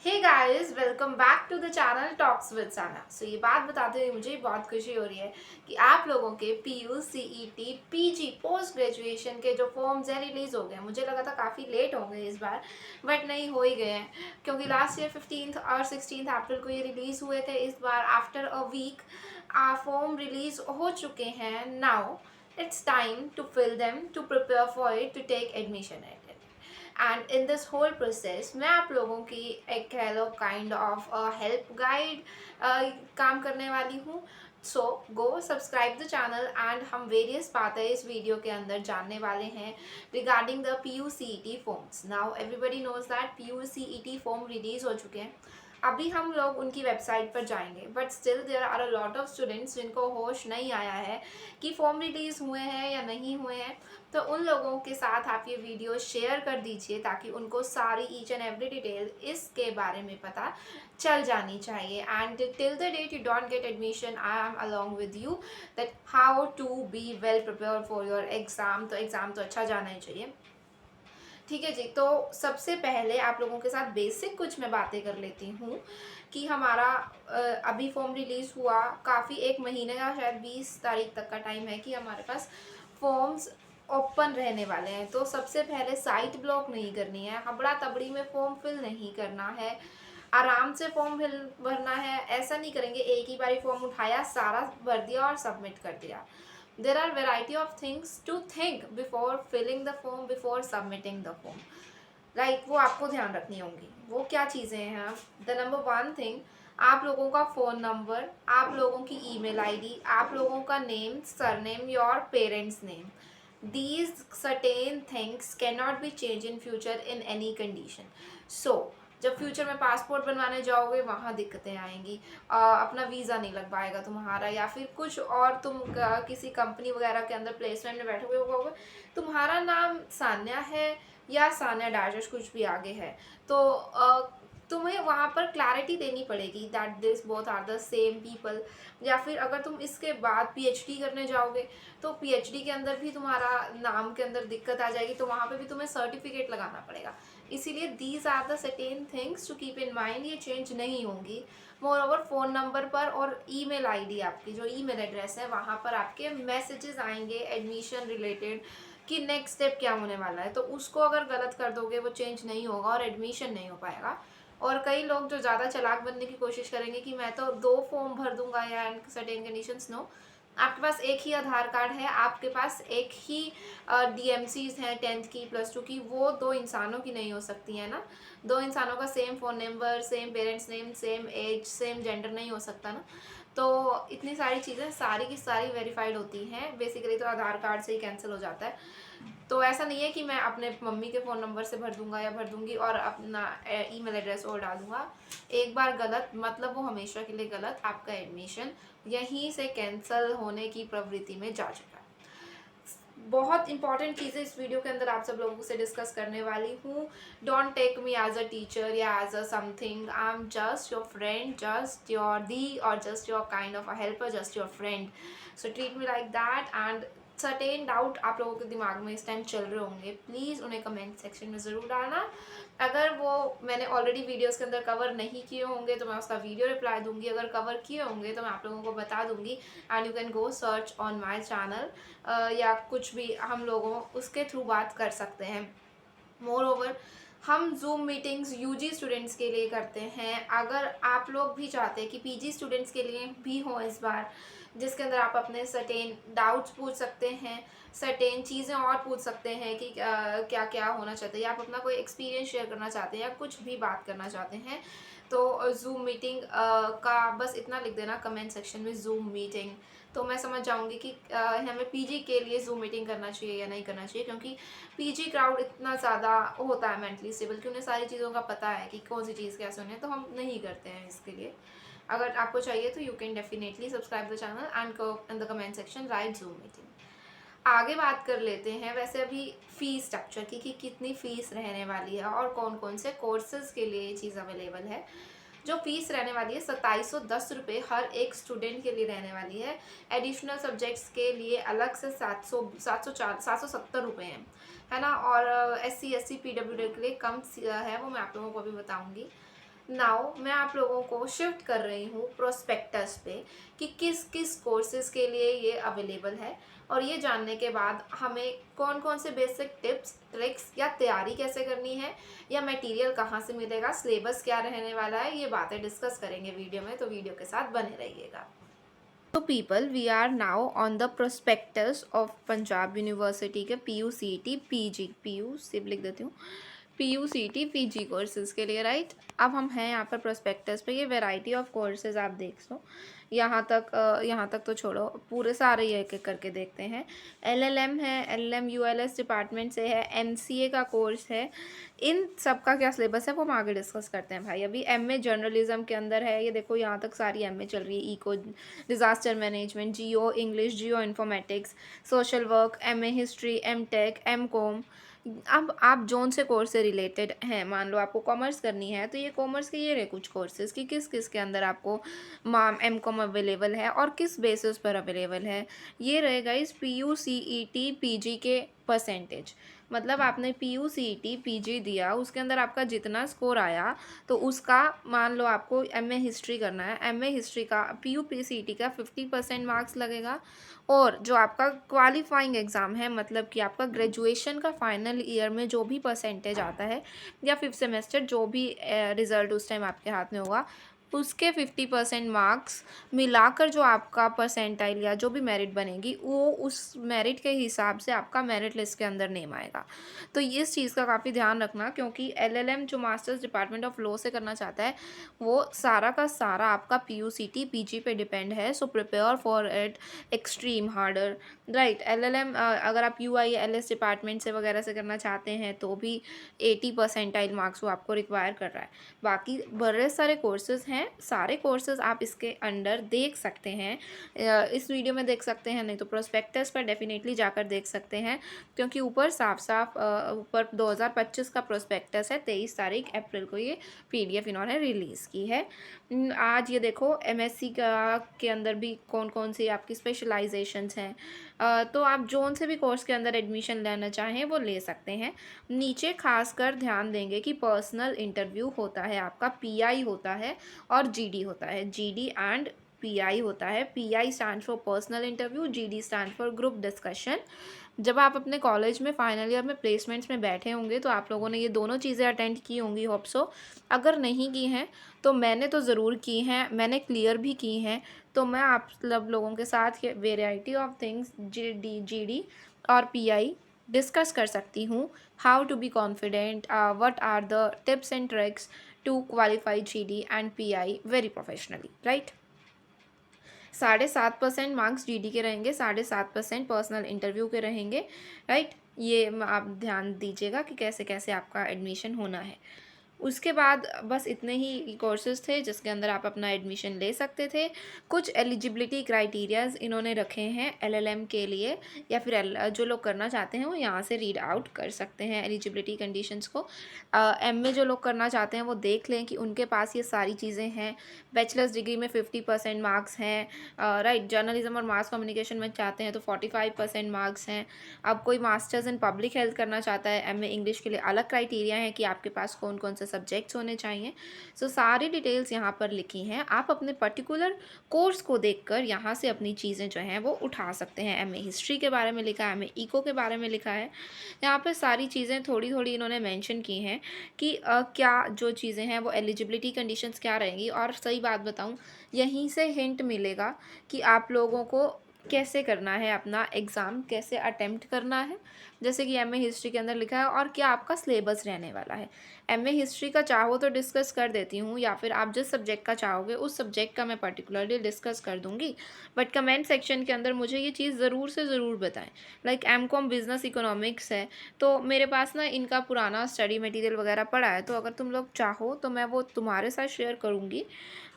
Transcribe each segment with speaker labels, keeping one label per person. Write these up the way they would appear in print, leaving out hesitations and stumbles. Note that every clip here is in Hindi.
Speaker 1: Hey guys, welcome back to the channel talks with Sana. So ये बात बताते हुए मुझे बहुत खुशी हो रही है कि आप लोगों के PU CET PG post graduation के जो फॉर्म्स हैं रिलीज़ हो गए हैं। मुझे लगा था काफ़ी लेट होंगे इस बार, बट नहीं, हो ही गए हैं क्योंकि लास्ट ईयर 15 और 16 अप्रैल को ये रिलीज़ हुए थे। इस बार after a week form release हो चुके हैं। Now it's time to fill them, to prepare for it, to take admission at it. And in this whole process मैं आप लोगों की एक कह लो काइंड ऑफ हेल्प गाइड काम करने वाली हूँ। So go subscribe the channel and हम वेरियस बातें इस वीडियो के अंदर जानने वाले हैं regarding the P U C E T forms. Now everybody knows that P U C E T form release हो चुके हैं। अभी हम लोग उनकी वेबसाइट पर जाएंगे, but still there are a lot of students जिनको होश नहीं आया है कि फॉर्म रिलीज हुए हैं या नहीं हुए हैं। तो उन लोगों के साथ आप ये वीडियो शेयर कर दीजिए ताकि उनको सारी ईच एंड एवरी डिटेल इसके बारे में पता चल जानी चाहिए। And till the date you don't get admission, I am along with you that how to be well prepare for your exam. तो एग्ज़ाम तो अच्छा जाना ही चाहिए। ठीक है जी, तो सबसे पहले आप लोगों के साथ बेसिक कुछ मैं बातें कर लेती हूँ कि हमारा अभी फॉर्म रिलीज़ हुआ काफ़ी, एक महीने का शायद 20 तारीख तक का टाइम है कि हमारे पास फॉर्म्स ओपन रहने वाले हैं। तो सबसे पहले साइट ब्लॉक नहीं करनी है, हबड़ा तबड़ी में फॉर्म फिल नहीं करना है, आराम से फॉर्म फिल भरना है। ऐसा नहीं करेंगे एक ही बारी फॉर्म उठाया, सारा भर दिया और सबमिट कर दिया। There are variety of things to think before filling the form, before submitting the form. Like वो आपको ध्यान रखनी होंगी। वो क्या चीज़ें हैं? द नंबर वन थिंग, आप लोगों का फ़ोन नंबर, आप लोगों की ईमेल आईडी, आप लोगों का name, surname, your parents name. These certain things cannot be changed in future in any condition. So जब फ्यूचर में पासपोर्ट बनवाने जाओगे वहाँ दिक्कतें आएंगी, अपना वीज़ा नहीं लग पाएगा तुम्हारा, या फिर कुछ और तुम किसी कंपनी वगैरह के अंदर प्लेसमेंट में बैठोगे होगे, तुम्हारा नाम सान्या है या सान्या डैशेस कुछ भी आगे है, तो तुम्हें वहाँ पर क्लैरिटी देनी पड़ेगी that this both are the same people. या फिर अगर तुम इसके बाद पीएचडी करने जाओगे तो पीएचडी के अंदर भी तुम्हारा नाम के अंदर दिक्कत आ जाएगी, तो वहाँ पे भी तुम्हें सर्टिफिकेट लगाना पड़ेगा। इसीलिए these are the certain things to keep in mind, ये चेंज नहीं होंगी। मोर ओवर फ़ोन नंबर पर और ईमेल आईडी, आपकी जो ईमेल एड्रेस है वहाँ पर आपके मैसेजेस आएंगे एडमिशन रिलेटेड कि नेक्स्ट स्टेप क्या होने वाला है। तो उसको अगर गलत कर दोगे वो चेंज नहीं होगा और एडमिशन नहीं हो पाएगा। और कई लोग जो ज़्यादा चालाक बनने की कोशिश करेंगे कि मैं तो 2 फॉर्म भर दूंगा या सर्टेन कंडीशंस, नो। आपके पास एक ही आधार कार्ड है, आपके पास एक ही डीएमसीज हैं 10th की +2 की, वो 2 इंसानों की नहीं हो सकती है ना। 2 इंसानों का same phone number, same parents name, same age, same gender नहीं हो सकता ना। तो इतनी सारी चीज़ें सारी की सारी वेरीफाइड होती हैं, बेसिकली तो आधार कार्ड से ही कैंसिल हो जाता है। तो ऐसा नहीं है कि मैं अपने मम्मी के फ़ोन नंबर से भर दूंगा या भर दूंगी और अपना ईमेल एड्रेस और डाल दूंगा। एक बार गलत मतलब वो हमेशा के लिए गलत, आपका एडमिशन यहीं से कैंसिल होने की प्रवृत्ति में जा चुका है। बहुत इंपॉर्टेंट चीज़ें इस वीडियो के अंदर आप सब लोगों से डिस्कस करने वाली हूँ। Don't take me as a teacher या as a something, I am just your friend, just your दी और just your kind of a helper, just your friend. So treat me like that. And certain doubt आप लोगों के दिमाग में इस टाइम चल रहे होंगे, प्लीज़ उन्हें कमेंट सेक्शन में ज़रूर डालना। अगर वो मैंने ऑलरेडी वीडियोस के अंदर कवर नहीं किए होंगे तो मैं उसका वीडियो रिप्लाई दूंगी, अगर कवर किए होंगे तो मैं आप लोगों को बता दूंगी। And you can go search on my channel या कुछ भी हम लोगों उसके थ्रू बात कर सकते हैं। मोर ओवर हम जूम मीटिंग्स यूजी स्टूडेंट्स के लिए करते हैं। अगर आप लोग भी चाहते हैं कि पीजी स्टूडेंट्स के लिए भी हो इस बार, जिसके अंदर आप अपने सर्टेन डाउट्स पूछ सकते हैं, सर्टेन चीज़ें और पूछ सकते हैं कि क्या क्या होना चाहते हैं, या आप अपना कोई एक्सपीरियंस शेयर करना चाहते हैं या कुछ भी बात करना चाहते हैं, तो जूम मीटिंग का बस इतना लिख देना कमेंट सेक्शन में जूम मीटिंग, तो मैं समझ जाऊंगी कि हमें पीजी के लिए जूम मीटिंग करना चाहिए या नहीं करना चाहिए। क्योंकि पीजी क्राउड इतना ज़्यादा होता है मेंटली स्टेबल कि उन्हें सारी चीज़ों का पता है कि कौन सी चीज़ कैसे होनी है, तो हम नहीं करते हैं इसके लिए। अगर आपको चाहिए तो you can definitely subscribe the channel and in the comment section right zoom meeting. आगे बात कर लेते हैं वैसे अभी फ़ीस स्ट्रक्चर की कि कितनी फ़ीस रहने वाली है और कौन कौन से कोर्सेज़ के लिए ये चीज़ अवेलेबल है। जो फीस रहने वाली है 2710 रुपये हर एक स्टूडेंट के लिए रहने वाली है। एडिशनल सब्जेक्ट्स के लिए अलग से 770 रुपये हैं, है ना। और SC SC PWD के लिए कम है, वो मैं आप लोगों को भी बताऊंगी। नाउ मैं आप लोगों को शिफ्ट कर रही हूँ प्रोस्पेक्टस पे कि किस किस कोर्सेज के लिए ये अवेलेबल है, और ये जानने के बाद हमें कौन कौन से बेसिक टिप्स ट्रिक्स या तैयारी कैसे करनी है, या मटेरियल कहाँ से मिलेगा, सिलेबस क्या रहने वाला है, ये बातें डिस्कस करेंगे वीडियो में, तो वीडियो के साथ बने रहिएगा। तो people, we are now on the prospectus of Punjab university के PUCET PG, PU सिर्फ लिख देती हूँ, PUCET PG कोर्सेज के लिए, राइट। अब हम हैं यहाँ पर प्रोस्पेक्टस पे, ये वैरायटी ऑफ कोर्सेज आप देख सो, यहाँ तक तो छोड़ो, पूरे सारे ये एक एक करके देखते हैं। LLM है, LLM ULS डिपार्टमेंट से है, MCA का कोर्स है, इन सब का क्या सिलेबस है वो हम आगे डिस्कस करते हैं भाई। अभी MA जर्नलिज्म के अंदर है, ये देखो यहाँ तक सारी MA चल रही है, eco, disaster management, geo English, geo informatics, social work, MA history, MTech, MCOM। अब आप जोन से कोर्स से रिलेटेड हैं, मान लो आपको कॉमर्स करनी है तो ये कॉमर्स के ये रहे कुछ कोर्सेज कि किस किस के अंदर आपको MCOM अवेलेबल है और किस बेसिस पर अवेलेबल है। ये रहेगा इस PUCET PG के परसेंटेज, मतलब आपने PUCET PG दिया, उसके अंदर आपका जितना स्कोर आया तो उसका मान लो आपको MA हिस्ट्री करना है, MA हिस्ट्री का PUCET का 50% मार्क्स लगेगा, और जो आपका क्वालिफाइंग एग्ज़ाम है, मतलब कि आपका ग्रेजुएशन का फाइनल ईयर में जो भी परसेंटेज आता है या 5th सेमेस्टर जो भी रिज़ल्ट उस टाइम आपके हाथ में होगा, उसके 50% मार्क्स मिलाकर जो आपका परसेंटाइल या जो भी मेरिट बनेगी वो उस मेरिट के हिसाब से आपका मेरिट लिस्ट के अंदर नेम आएगा। तो ये इस चीज़ का काफ़ी ध्यान रखना, क्योंकि LLM जो मास्टर्स डिपार्टमेंट ऑफ लॉ से करना चाहता है वो सारा का सारा आपका PUCET PG पे डिपेंड है। So prepare for it extreme harder, right. LLM अगर आप UILS डिपार्टमेंट से वगैरह से करना चाहते हैं तो भी 80 परसेंटाइल मार्क्स वो आपको रिक्वायर कर रहा है। बाकी बड़े सारे कोर्सेज़ हैं, सारे कोर्सेज़ आप इसके अंडर देख सकते हैं, इस वीडियो में देख सकते हैं, नहीं तो प्रोस्पेक्टस पर डेफिनेटली जाकर देख सकते हैं, क्योंकि ऊपर साफ साफ ऊपर 2025 का प्रोस्पेक्टस है, 23 तारीख अप्रैल को ये PDF इन्होंने रिलीज़ की है। आज ये देखो MSc का के अंदर भी कौन कौन सी आपकी स्पेशलाइजेशंस हैं, तो आप जोन से भी कोर्स के अंदर एडमिशन लेना चाहें वो ले सकते हैं। नीचे खासकर ध्यान देंगे कि पर्सनल इंटरव्यू होता है, आपका PI होता है और GD होता है, GD एंड PI होता है। PI stand for personal interview, GD stand for group discussion. जब आप अपने कॉलेज में फाइनल ईयर में प्लेसमेंट्स में बैठे होंगे तो आप लोगों ने ये दोनों चीज़ें अटेंड की होंगी, होप सो। अगर नहीं की हैं तो मैंने तो ज़रूर की हैं, मैंने क्लियर भी की हैं, तो मैं आप सब लोगों के साथ ये वेराइटी ऑफ थिंग्स GD और PI डिस्कस कर सकती हूँ। How to be confident, what are the tips and tricks to qualify GD and PI very professionally, right. 7.5% marks GD के रहेंगे, 7.5% पर्सनल इंटरव्यू के रहेंगे, राइट। ये आप ध्यान दीजिएगा कि कैसे कैसे आपका एडमिशन होना है। उसके बाद बस इतने ही कोर्सेज़ थे जिसके अंदर आप अपना एडमिशन ले सकते थे। कुछ एलिजिबिलिटी क्राइटेरियाज़ इन्होंने रखे हैं LLM के लिए, या फिर जो लोग करना चाहते हैं वो यहाँ से रीड आउट कर सकते हैं एलिजिबिलिटी कंडीशंस को। MA जो लोग करना चाहते हैं वो देख लें कि उनके पास ये सारी चीज़ें हैं। बैचलर्स डिग्री में 50% मार्क्स हैं, राइट। जर्नलिज्म और मास कम्युनिकेशन में चाहते हैं तो 45% मार्क्स हैं। अब कोई मास्टर्स इन पब्लिक हेल्थ करना चाहता है, MA इंग्लिश के लिए अलग क्राइटेरिया है कि आपके पास कौन कौन से सब्जेक्ट्स होने चाहिए। सो सारी डिटेल्स यहाँ पर लिखी हैं, आप अपने पर्टिकुलर कोर्स को देखकर यहाँ से अपनी चीज़ें जो हैं वो उठा सकते हैं। MA हिस्ट्री के बारे में लिखा है, MA इको के बारे में लिखा है, यहाँ पर सारी चीज़ें थोड़ी थोड़ी इन्होंने मेंशन की हैं कि क्या जो चीज़ें हैं वो एलिजिबिलिटी कंडीशंस क्या रहेंगी। और सही बात बताऊँ, यहीं से हिंट मिलेगा कि आप लोगों को कैसे करना है, अपना एग्ज़ाम कैसे अटेम्प्ट करना है। जैसे कि MA हिस्ट्री के अंदर लिखा है, और क्या आपका सिलेबस रहने वाला है। MA हिस्ट्री का चाहो तो डिस्कस कर देती हूँ, या फिर आप जिस सब्जेक्ट का चाहोगे उस सब्जेक्ट का मैं पर्टिकुलरली डिस्कस कर दूँगी, बट कमेंट सेक्शन के अंदर मुझे ये चीज़ ज़रूर से ज़रूर बताएं। लाइक MCOM बिजनेस इकोनॉमिक्स है, तो मेरे पास ना इनका पुराना स्टडी मटेरियल वगैरह पड़ा है, तो अगर तुम लोग चाहो तो मैं वो तुम्हारे साथ शेयर करूँगी।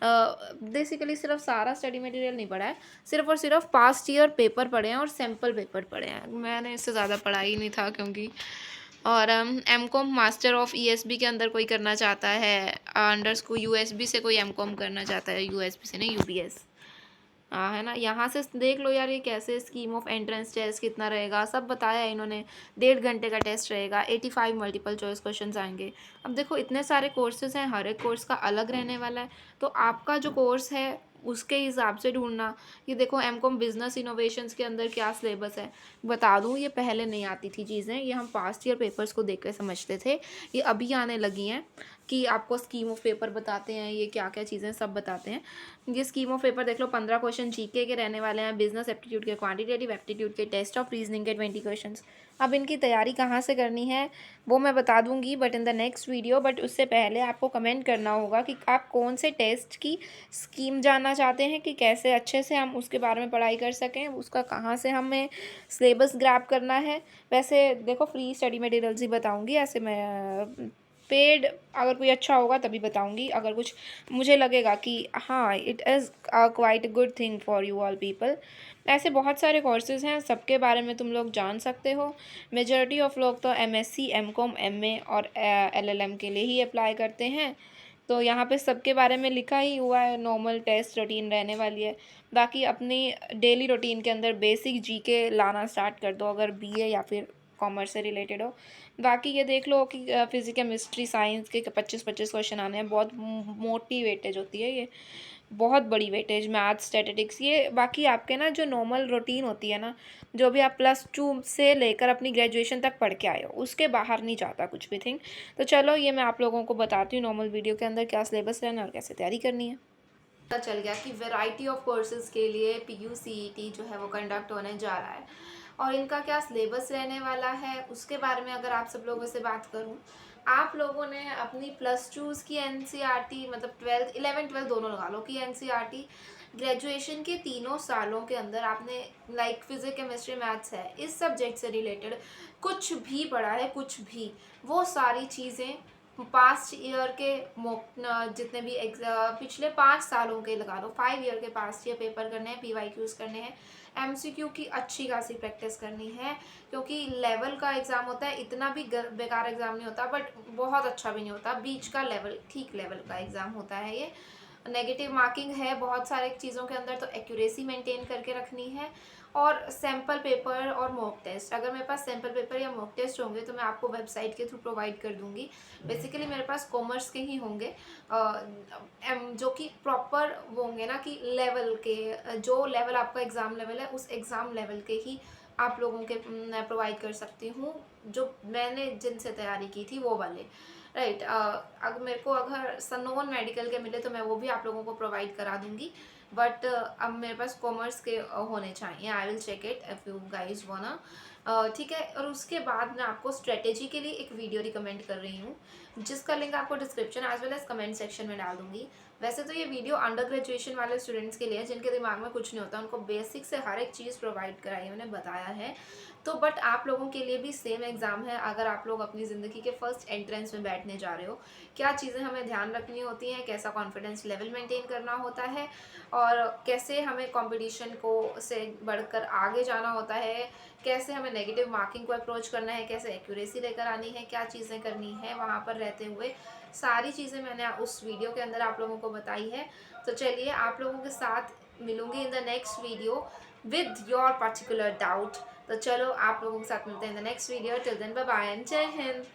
Speaker 1: बेसिकली सिर्फ सारा स्टडी मटेरियल नहीं पढ़ा है, सिर्फ और सिर्फ पास्ट ईयर पेपर पढ़े हैं और सैम्पल पेपर पढ़े हैं, मैंने इससे ज़्यादा पढ़ा ही नहीं था क्योंकि। और MCOM मास्टर ऑफ ESB के अंदर कोई करना चाहता है, अंडर स्कूल USB से कोई MCOM करना चाहता है, USB से नहीं, UBS। है ना, यहाँ से देख लो यार ये कैसे स्कीम ऑफ एंट्रेंस टेस्ट कितना रहेगा, सब बताया है इन्होंने। 1.5 घंटे का टेस्ट रहेगा, 85 मल्टीपल चॉइस क्वेश्चंस आएंगे। अब देखो इतने सारे कोर्सेज हैं, हर एक कोर्स का अलग रहने वाला है, तो आपका जो कोर्स है उसके हिसाब से ढूंढना। ये देखो एमकॉम बिजनेस इनोवेशंस के अंदर क्या सिलेबस है बता दूँ, ये पहले नहीं आती थी चीज़ें, ये हम पास्ट ईयर पेपर्स को देख कर समझते थे, ये अभी आने लगी हैं कि आपको स्कीम ऑफ पेपर बताते हैं, ये क्या क्या चीज़ें सब बताते हैं। ये स्कीम ऑफ पेपर देख लो, 15 क्वेश्चन जीके के रहने वाले हैं, बिजनेस एप्टीट्यूड के, क्वांटिटेटिव एप्टीट्यूड के, टेस्ट ऑफ रीजनिंग के 20 क्वेश्चंस। अब इनकी तैयारी कहाँ से करनी है वो मैं बता दूंगी but in the next video. But उससे पहले आपको कमेंट करना होगा कि आप कौन से टेस्ट की स्कीम जानना चाहते हैं, कि कैसे अच्छे से हम उसके बारे में पढ़ाई कर सकें, उसका कहाँ से हमें सिलेबस ग्रैब करना है। वैसे देखो फ्री स्टडी मटेरियल्स ही बताऊँगी, ऐसे मैं पेड अगर कोई अच्छा होगा तभी बताऊंगी, अगर कुछ मुझे लगेगा कि हाँ it is quite good thing for you all people. ऐसे बहुत सारे कोर्सेज हैं, सबके बारे में तुम लोग जान सकते हो। मेजॉरिटी ऑफ लोग तो एमएससी, एमकॉम, एमए और एलएलएम के लिए ही अप्लाई करते हैं, तो यहाँ पे सबके बारे में लिखा ही हुआ है। नॉर्मल टेस्ट रूटीन रहने वाली है, बाकी अपनी डेली रूटीन के अंदर बेसिक जीके लाना स्टार्ट कर दो अगर बीए या फिर कॉमर्स से रिलेटेड हो। बाकी ये देख लो कि फिजिक्स, केमिस्ट्री, साइंस के 25-25 क्वेश्चन आने हैं, बहुत मोटी वेटेज होती है ये, बहुत बड़ी वेटेज। मैथ, स्टैटिस्टिक्स, ये बाकी आपके ना जो नॉर्मल रूटीन होती है ना, जो भी आप +2 से लेकर अपनी ग्रेजुएशन तक पढ़ के आए हो उसके बाहर नहीं जाता कुछ भी थिंग। तो चलो ये मैं आप लोगों को बताती हूँ नॉर्मल वीडियो के अंदर क्या सिलेबस रहना है और कैसे तैयारी करनी है। पता चल गया कि वैरायटी ऑफ कोर्सेज के लिए PUCET जो है वो कंडक्ट होने जा रहा है, और इनका क्या सिलेबस रहने वाला है उसके बारे में अगर आप सब लोगों से बात करूं। आप लोगों ने अपनी +2 की NCERT, मतलब 12th 11 12 दोनों लगा लो कि NCERT ग्रेजुएशन के तीनों सालों के अंदर आपने लाइक फिजिक्स, केमिस्ट्री, मैथ्स है, इस सब्जेक्ट से रिलेटेड कुछ भी पढ़ा है, कुछ भी, वो सारी चीज़ें पास्ट ईयर के जितने भी पिछले 5 सालों के लगा लो, 5 ईयर के पास्ट ईयर पेपर करने हैं, PYQs करने हैं, MCQ की अच्छी खासी प्रैक्टिस करनी है, क्योंकि लेवल का एग्ज़ाम होता है, इतना भी बेकार एग्ज़ाम नहीं होता बट बहुत अच्छा भी नहीं होता, बीच का लेवल, ठीक लेवल का एग्ज़ाम होता है ये। नेगेटिव मार्किंग है बहुत सारे चीज़ों के अंदर, तो एक्यूरेसी मेंटेन करके रखनी है। और सैम्पल पेपर और मॉक टेस्ट, अगर मेरे पास सैम्पल पेपर या मॉक टेस्ट होंगे तो मैं आपको वेबसाइट के थ्रू प्रोवाइड कर दूंगी। बेसिकली मेरे पास कॉमर्स के ही होंगे, जो कि प्रॉपर वो होंगे ना कि लेवल के, जो लेवल आपका एग्ज़ाम लेवल है उस एग्ज़ाम लेवल के ही आप लोगों के मैं प्रोवाइड कर सकती हूँ, जो मैंने जिनसे तैयारी की थी वो वाले, राइट। अगर मेरे को अगर नॉन मेडिकल के मिले तो मैं वो भी आप लोगों को प्रोवाइड करा दूंगी, बट अब मेरे पास कॉमर्स के होने चाहिए। I will check it if you guys wanna, ठीक है। और उसके बाद मैं आपको स्ट्रेटेजी के लिए एक वीडियो रिकमेंड कर रही हूँ, जिसका लिंक आपको description as well as comment section में डाल दूंगी। वैसे तो ये वीडियो अंडर ग्रेजुएशन वाले स्टूडेंट्स के लिए है, जिनके दिमाग में कुछ नहीं होता, उनको बेसिक से हर एक चीज़ प्रोवाइड कराई, उन्हें बताया है। तो बट आप लोगों के लिए भी सेम एग्ज़ाम है, अगर आप लोग अपनी ज़िंदगी के फर्स्ट एंट्रेंस में बैठने जा रहे हो, क्या चीज़ें हमें ध्यान रखनी होती हैं, कैसा कॉन्फिडेंस लेवल मेंटेन करना होता है, और कैसे हमें कंपटीशन को से बढ़कर आगे जाना होता है, कैसे हमें नेगेटिव मार्किंग को अप्रोच करना है, कैसे एक्यूरेसी लेकर आनी है, क्या चीज़ें करनी है वहाँ पर रहते हुए, सारी चीज़ें मैंने उस वीडियो के अंदर आप लोगों को बताई है। तो चलिए आप लोगों के साथ मिलूंगी in the next video with your particular doubt. तो चलो आप लोगों के साथ मिलते हैं in the next video. Till then bye bye and Jai Hind.